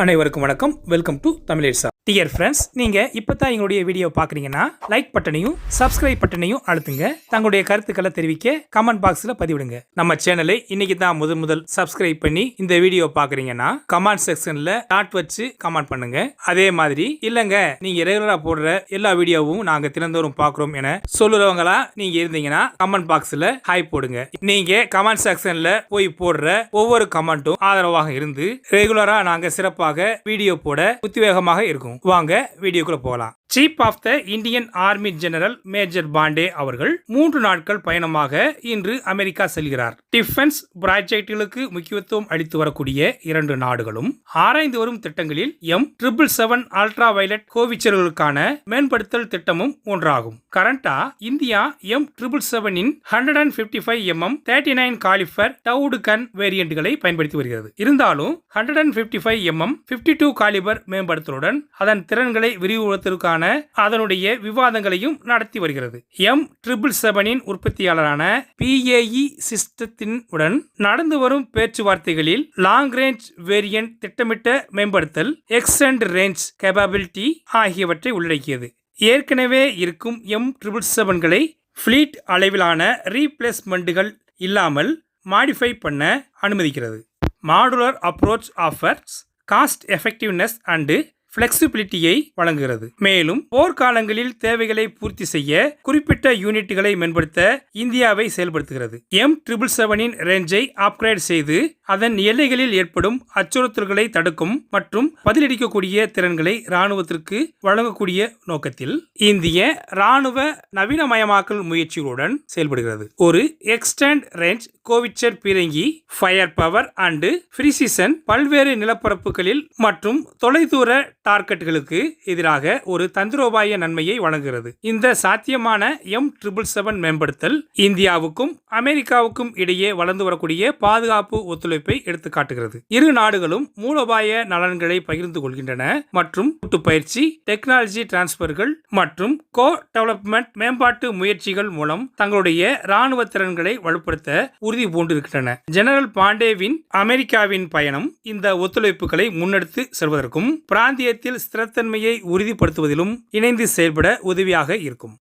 அனைவருக்கும் வணக்கம். Welcome to தமிழேசா. டியர் ஃப்ரெண்ட்ஸ், நீங்க இப்பதான் எங்களுடைய வீடியோ பாக்குறீங்கன்னா லைக் பட்டனையும் சப்ஸ்கிரைப் பட்டனையும் அழுத்துங்க. தங்களுடைய கருத்துக்களை தெரிவிக்க கமெண்ட் பாக்ஸ்ல பதிவிடுங்க. நம்ம சேனலை இன்னைக்கு தான் முதல் சப்ஸ்கிரைப் பண்ணி இந்த வீடியோ பாக்குறீங்கன்னா கமெண்ட் செக்ஷன்ல டாட் வச்சு கமெண்ட் பண்ணுங்க. அதே மாதிரி இல்லங்க நீங்க ரெகுலரா போடுற எல்லா வீடியோவும் நாங்க தினந்தோறும் பாக்குறோம் என சொல்லுறவங்களா நீங்க இருந்தீங்கன்னா கமெண்ட் பாக்ஸ்ல ஹாய் போடுங்க. நீங்க கமெண்ட் செக்ஷன்ல போய் போடுற ஒவ்வொரு கமெண்ட்டும் ஆதரவாக இருந்து ரெகுலரா நாங்க சிறப்பாக வீடியோ போட உத்வேகமாக இருக்கும். வாங்க வீடியோக்குள்ள போகலாம். Chief of the Indian army general major Pandey அவர்கள் 3 நாட்கள் பயணமாக இன்று அமெரிக்கா செல்கிறார். டிஃபென்ஸ் ப்ராஜெக்டுகளுக்கு முக்கியத்துவம் அளித்து வரக்கூடிய 2 நாடுகளும் ஆராய்ந்து வரும் திட்டங்களில் M777 அல்ட்ரா வயலட் கோவிச்சர்களுக்கான மேம்படுத்தல் திட்டமும் ஒன்றாகும். கரண்டா இந்தியா M777 இன் 155mm 39 காலிபர் டவுடு கன் வேரியண்ட்களை பயன்படுத்தி வருகிறது. இருந்தாலும் 155mm 52 காலிபர் மேம்படுத்தலுடன் அதன் திறன்களை விரிவுபடுத்துவதற்கான அதனுடைய விவாதங்களையும் நடத்தி வருகிறது. M777 இன் உற்பத்தியாளரான PAE சிஸ்டத்தின் உடன் நடந்து வரும் பேச்சுவார்த்தைகளில் லாங் ரேஞ்ச் வேரியன்ட் திட்டமிட்ட மேம்படுத்தல், எக்ஸ்டெண்ட் ரேஞ்ச் கேப்பபிலிட்டி ஆகியவற்றை உள்ளடக்கியது. ஏற்கனவே இருக்கும் M777களை ஃபிளீட் அளவிலான ரீப்ளேஸ்மெண்ட்டுகள் இல்லாமல் மாடிஃபை பண்ண அனுமதிக்கிறது. Modular approach offers cost effectiveness and பிளெக்சிபிலிட்டியை வழங்குகிறது. மேலும் போர்க்காலங்களில் தேவைகளை பூர்த்தி செய்ய குறிப்பிட்ட யூனிட்டுகளை மேம்படுத்த இந்தியாவை செயல்படுத்துகிறது. M777 இன் ரேஞ்சை அப்கிரேட் செய்து அதன் எல்லைகளில் ஏற்படும் அச்சுறுத்தல்களை தடுக்கும் மற்றும் பதிலளிக்கக்கூடிய திறன்களை ராணுவத்திற்கு வழங்கக்கூடிய நோக்கத்தில் இந்திய ராணுவ நவீனமயமாக்கல் முயற்சிகளுடன் செயல்படுகிறது. ஒரு எக்ஸ்டெண்ட் ரேஞ்ச் கோவிச்சர் பீரங்கி ஃபயர் பவர் அண்ட் பிரிசிஷன் பல்வேறு நிலப்பரப்புகளில் மற்றும் தொலைதூர டார்கெட்டுகளுக்கு எதிராக ஒரு தந்திரோபாய நன்மையை வழங்குகிறது. இந்த சாத்தியமான M777 மேம்படுத்தல் இந்தியாவுக்கும் அமெரிக்காவுக்கும் இடையே வளர்ந்து வரக்கூடிய பாதுகாப்பு ஒத்துழைப்பை எடுத்து காட்டுகிறது. இரு நாடுகளும் மூலோபாய நலன்களை பகிர்ந்து கொள்கின்றன மற்றும் கூட்டு பயிற்சி, டெக்னாலஜி டிரான்ஸ்பர்கள் மற்றும் கோ டெவலப்மெண்ட் மேம்பாட்டு முயற்சிகள் மூலம் தங்களுடைய ராணுவ திறன்களை வலுப்படுத்த உறுதி பூண்டிருக்கின்றன. ஜெனரல் பாண்டேவின் அமெரிக்காவின் பயணம் இந்த ஒத்துழைப்புகளை முன்னெடுத்து செல்வதற்கும் பிராந்திய ஸ்திரத்தன்மையை உறுதிப்படுத்துவதிலும் இணைந்து செயல்பட உதவியாக இருக்கும்.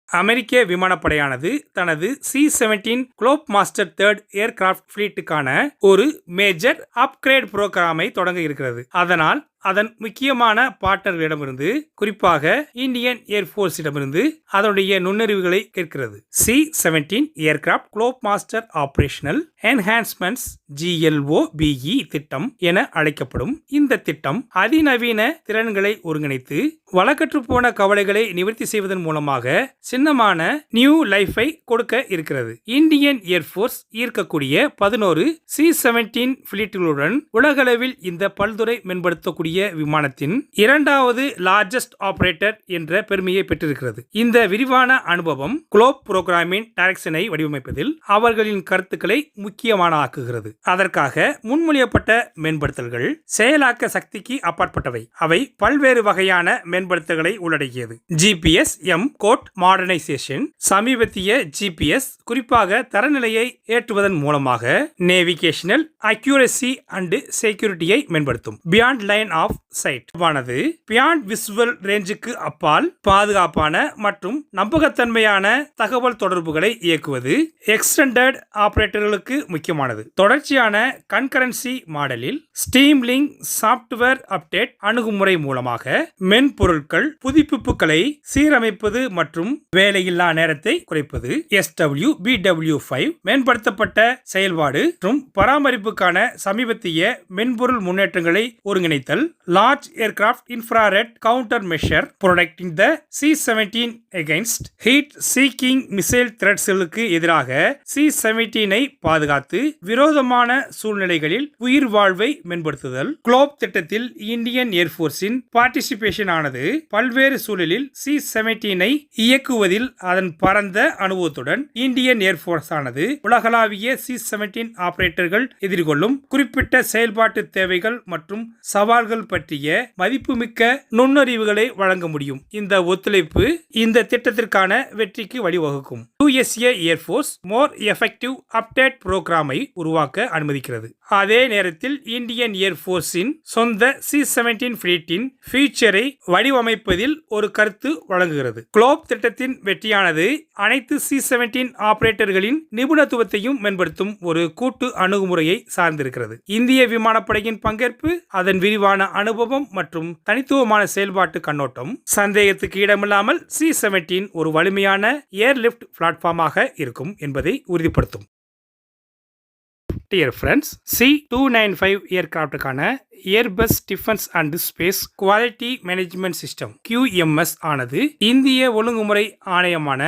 அமெரிக்க விமானப்படையானது தனது C-17 Globe master 3rd aircraft ஃபிளீட்டுக்கான ஒரு மேஜர் அப்கிரேட் புரோகிராமை தொடங்க இருக்கிறது. அதனால் அதன் முக்கியமான பார்ட்னர்களிடமிருந்து, குறிப்பாக இந்தியன் ஏர்ஃபோர்ஸிடமிருந்து அதனுடைய நுண்ணறிவுகளை கேட்கிறது. C-17 aircraft Globe master operational enhancements GLOBE திட்டம் என அழைக்கப்படும் இந்த திட்டம் அதிநவீன திறன்களை ஒருங்கிணைத்து வழக்கற்று போன கவலைகளை நிவர்த்தி செய்வதன் மூலமாக சின்னமான நியூ லைஃபை கொடுக்க இருக்கிறது. இந்தியன் ஏர்ஃபோர்ஸ் ஈர்க்கக்கூடிய 11 C-17 ஃபிளீட்டுகளுடன் உலகளவில் இந்த பல்துறை மேம்படுத்தக்கூடிய விமானத்தின் 2வது லார்ஜஸ்ட் ஆபரேட்டர் என்ற பெருமையை பெற்றிருக்கிறது. இந்த விரிவான அனுபவம் குளோப் புரோகிராமின் டைரக்ஷனை வடிவமைப்பதில் அவர்களின் கருத்துக்களை முக்கியமான ஆக்குகிறது. அதற்காக முன்மொழியப்பட்ட மேம்படுத்தல்கள் செயலாக்க சக்திக்கு அப்பாற்பட்டவை. அவை பல்வேறு வகையான மேம்படுத்தல்களை உள்ளடக்கியது. GPS M கோட் மாடர்னைசேஷன், சமீபத்திய GPS குறிப்பாக தரநிலையை ஏற்றுவதன் மூலமாக நேவிகேஷனல் அக்யூரசி அண்ட் செக்யூரிட்டியை மேம்படுத்தும். பியாண்ட் லைன் ஆஃப் சைட் ஆனது பியாண்ட் விசுவல் ரேஞ்சுக்கு அப்பால் பாதுகாப்பான மற்றும் நம்பகத்தன்மையான தகவல் தொடர்புகளை இயக்குவது எக்ஸ்டெண்டட் ஆபரேட்டர்களுக்கு முக்கியமானது. தொடர்ச்சியான கன்கரன்சி மாடலில் ஸ்டீம்லிங்க் சாப்ட்வேர் அப்டேட் அணுகுமுறை மூலமாக மென்பொருட்கள் புதுப்பிப்புகளை சீரமைப்பது மற்றும் வேலையில்லா நேரத்தை குறைப்பது. SWBW5 மேம்படுத்தப்பட்ட செயல்பாடு மற்றும் பராமரிப்புக்கான சமீபத்திய மென்பொருள் முன்னேற்றங்களை ஒருங்கிணைத்தல். Large aircraft infrared counter measure protecting the C-17 against heat seeking missile த்ரெட்ஸ்களுக்கு எதிராக C-17 பாதுகாத்து விரோதமான சூழ்நிலைகளில் உயிர் வாழ்வை மேம்படுத்துதல். குளோப் திட்டத்தில் இந்தியன் ஏர்ஃபோர்ஸின் பார்ட்டிசிபேஷன் ஆனது ஆனது பல்வேறு சூழலில் C-17 இயக்குவதில் அதன் பரந்த அனுபவத்துடன் இந்தியன் ஏர்போர்ஸ் ஆனது உலகளாவிய C-17 ஆபரேட்டர்கள் எதிர்கொள்ளும் குறிப்பிட்ட செயல்பாட்டு தேவைகள் மற்றும் சவால்கள் பற்றிய மதிப்புமிக்க நுண்ணறிவுகளை வழங்க முடியும். இந்த ஒத்துழைப்பு இந்த திட்டத்திற்கான வெற்றிக்கு வழிவகுக்கும். USA air force more effective update புரோகிராமை உருவாக்க அனுமதிக்கிறது. அதே நேரத்தில் இந்தியன் ஏர்போர்ஸின் சொந்த C-17 ஃபிளீட்டின் ஃபியூச்சரை வடிவமைப்பதில் ஒரு கருத்து வழங்குகிறது. குளோப் திட்டத்தின் வெற்றியானது அனைத்து C-17 ஆபரேட்டர்களின் நிபுணத்துவத்தையும் மேம்படுத்தும் ஒரு கூட்டு அணுகுமுறையை சார்ந்திருக்கிறது. இந்திய விமானப்படையின் பங்கேற்பு, அதன் விரிவான அனுபவம் மற்றும் தனித்துவமான செயல்பாட்டு கண்ணோட்டம் சந்தேகத்துக்கு இடமில்லாமல் C-17 ஒரு வலிமையான ஏர்லிஃப்ட் பிளாட்ஃபார்மாக இருக்கும் என்பதை உறுதிப்படுத்தும். Dear friends, C-295 ஏர்கிராப்டுக்கான Airbus defence and space quality management system QMS ஆனது இந்திய ஒழுங்குமுறை ஆணையமான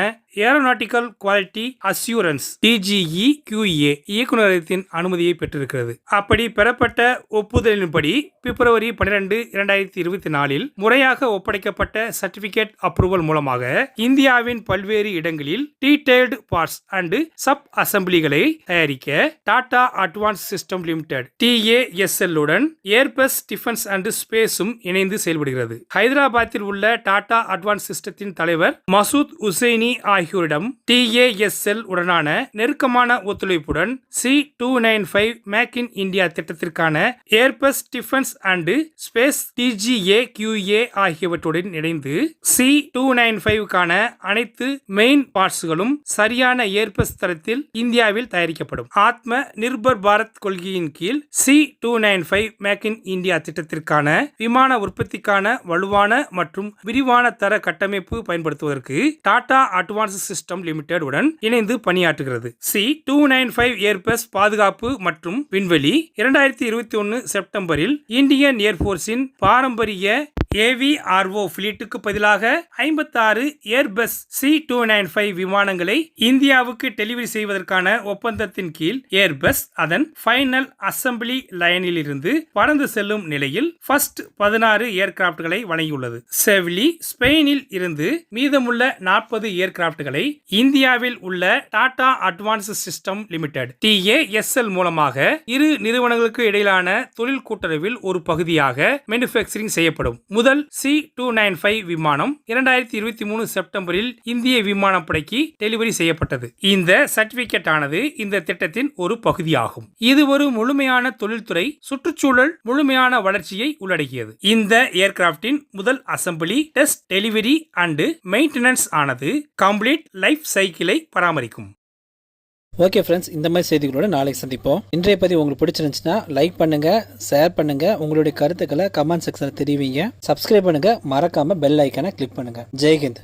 ஏரோநாட்டிக்கல் குவாலிட்டி அஷ்யூரன்ஸ் DGE-QA இயக்குநரகத்தின் அனுமதியை பெற்றிருக்கிறது. அப்படி பெறப்பட்ட ஒப்புதலின்படி பிப்ரவரி 12, 2024 முறையாக ஒப்படைக்கப்பட்ட சர்டிபிகேட் அப்ரூவல் மூலமாக இந்தியாவின் பல்வேறு இடங்களில் டீடைல்டு பார்ட்ஸ் அண்ட் சப் அசம்பிளிகளை தயாரிக்க Tata advance system limited TASL உடன் ஏர்பஸ் டிஃபென்ஸ் அண்ட் ஸ்பேஸும் இணைந்து செயல்படுகிறது. ஹைதராபாத்தில் உள்ள டாடா அட்வான்ஸ் சிஸ்டத்தின் தலைவர் மசூத் உசைனி ஆகியோரிடம் TASL உடனான நெருக்கமான ஒத்துழைப்புடன் C-295 மேக் இன் இந்தியா திட்டத்திற்கான Airbus defence and space DGA-QA ஆகியவற்றுடன் இணைந்து C-295க்கான அனைத்து மெயின் பார்ட்ஸ்களும் சரியான ஏர்பஸ் தரத்தில் இந்தியாவில் தயாரிக்கப்படும். ஆத்ம நிர்பர் பாரத் கொள்கையின் கீழ் C-295 மேக் இன் இந்தியா திட்டத்திற்கான விமான உற்பத்திக்கான வலுவான மற்றும் விரிவான தர கட்டமைப்பு பயன்படுத்துவதற்கு டாடா அட்வான்ஸ் சிஸ்டம் லிமிடெட் உடன் இணைந்து பணியாற்றுகிறது. C-295 ஏர்பஸ் பாதுகாப்பு மற்றும் விண்வெளி 2021 செப்டம்பரில் இந்தியன் ஏர்போர்ஸின் பாரம்பரிய AVRO ஃபிளீட்டுக்கு பதிலாக 56 ஏர்பஸ் C-295 விமானங்களை இந்தியாவுக்கு டெலிவரி செய்வதற்கான ஒப்பந்தத்தின் கீழ் ஏர்பஸ் அதன் ஃபைனல் அசம்பிளி லைனில் இருந்து பறந்து செல்லும் நிலையில் ஃபர்ஸ்ட் 16 ஏர்கிராப்ட்களை வழங்கியுள்ளது. செவ்லி ஸ்பெயினில் இருந்து மீதமுள்ள 40 ஏர்கிராப்ட்களை இந்தியாவில் உள்ள Tata advance system limited TASL மூலமாக இரு நிறுவனங்களுக்கு இடையிலான தொழில் கூட்டுறவில் ஒரு பகுதியாக மேனுஃபேக்சரிங் செய்யப்படும். முதல் C-295 விமானம் 2023 செப்டம்பரில் இந்திய விமானப்படைக்கு டெலிவரி செய்யப்பட்டது. இந்த சர்டிபிகேட் ஆனது இந்த திட்டத்தின் ஒரு பகுதியாகும். இது ஒரு முழுமையான தொழில்துறை சுற்றுச்சூழல் முழுமையான வளர்ச்சியை உள்ளடக்கியது. இந்த ஏர்கிராப்டின் முதல் assembly, test, delivery and maintenance ஆனது கம்ப்ளீட் லைஃப் சைக்கிளை பராமரிக்கும். ஓகே ஃப்ரெண்ட்ஸ், இந்த மாதிரி செய்திகளோட நாளைக்கு சந்திப்போம். இன்றைய பதிவு உங்களுக்கு பிடிச்சிருந்துச்சுன்னா லைக் பண்ணுங்க, ஷேர் பண்ணுங்க, உங்களுடைய கருத்துக்களை கமெண்ட் செக்ஷனில் தெரிவிங்க. சப்ஸ்கிரைப் பண்ணுங்க, மறக்காம பெல் ஐக்கானை கிளிக் பண்ணுங்க. ஜெய்ஹிந்த்.